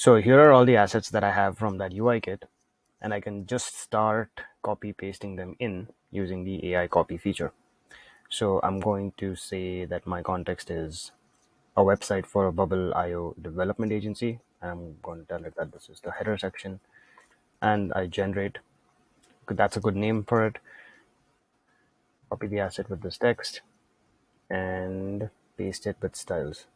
So here are all the assets that I have from that UI kit, and I can just start copy pasting them in using the AI copy feature. So I'm going to say that my context is a website for a Bubble.io development agency. I'm going to tell it that this is the header section, and I generate. That's a good name for it. Copy the asset with this text and paste it with styles.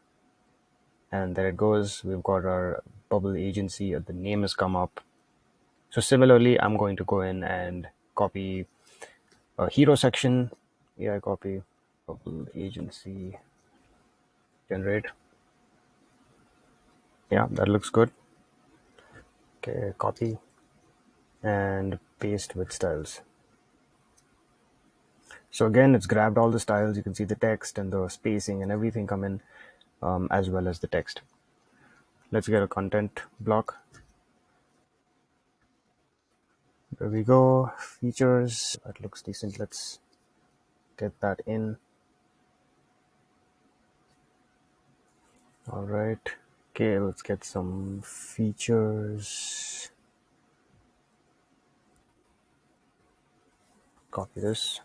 And there it goes. We've got our Bubble agency. The name has come up. So similarly, I'm going to go in and copy a hero section. AI copy Bubble agency generate. Yeah, that looks good. Okay, copy and paste with styles. So again, it's grabbed all the styles. You can see the text and the spacing and everything come in, as well as the text. Let's get a content block. There we go. Features. That looks decent. Let's get that in. All right. Okay, let's get some features. Copy this.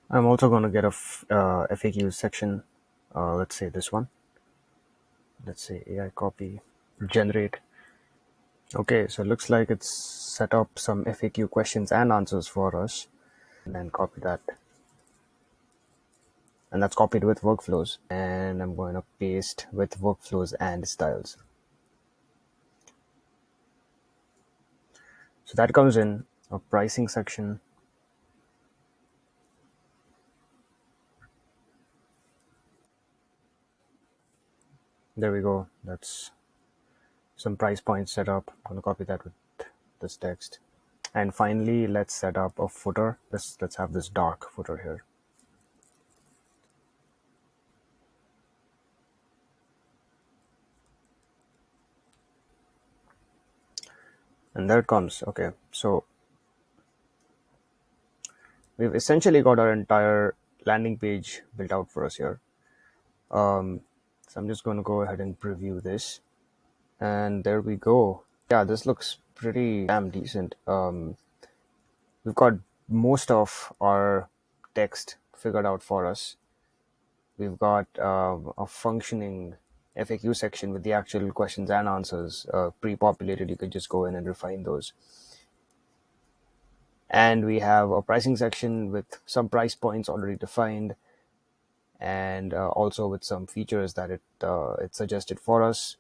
I'm also going to get a FAQ section. Let's say this one. Let's say AI copy generate. Okay, so it looks like it's set up some FAQ questions and answers for us. And then copy that. And that's copied with workflows. And I'm going to paste with workflows and styles. So that comes in a pricing section. There we go. That's some price points set up. I'm going to copy that with this text. And finally, let's set up a footer. Let's have this dark footer here. And there it comes. Okay, so we've essentially got our entire landing page built out for us here. So I'm just going to go ahead and preview this. And there we go. Yeah, this looks pretty damn decent. We've got most of our text figured out for us. We've got a functioning FAQ section with the actual questions and answers pre-populated. You could just go in and refine those. And we have a pricing section with some price points already defined, and also with some features that it suggested for us.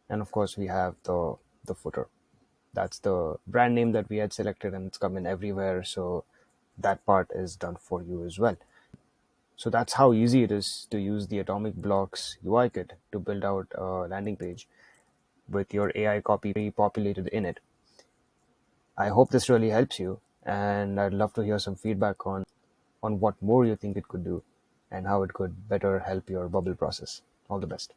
And of course, we have the footer. That's the brand name that we had selected, and it's come in everywhere. So that part is done for you as well. So that's how easy it is to use the Atomic Blocks UI kit to build out a landing page with your AI copy pre-populated in it. I hope this really helps you, and I'd love to hear some feedback on what more you think it could do and how it could better help your bubble process. All the best.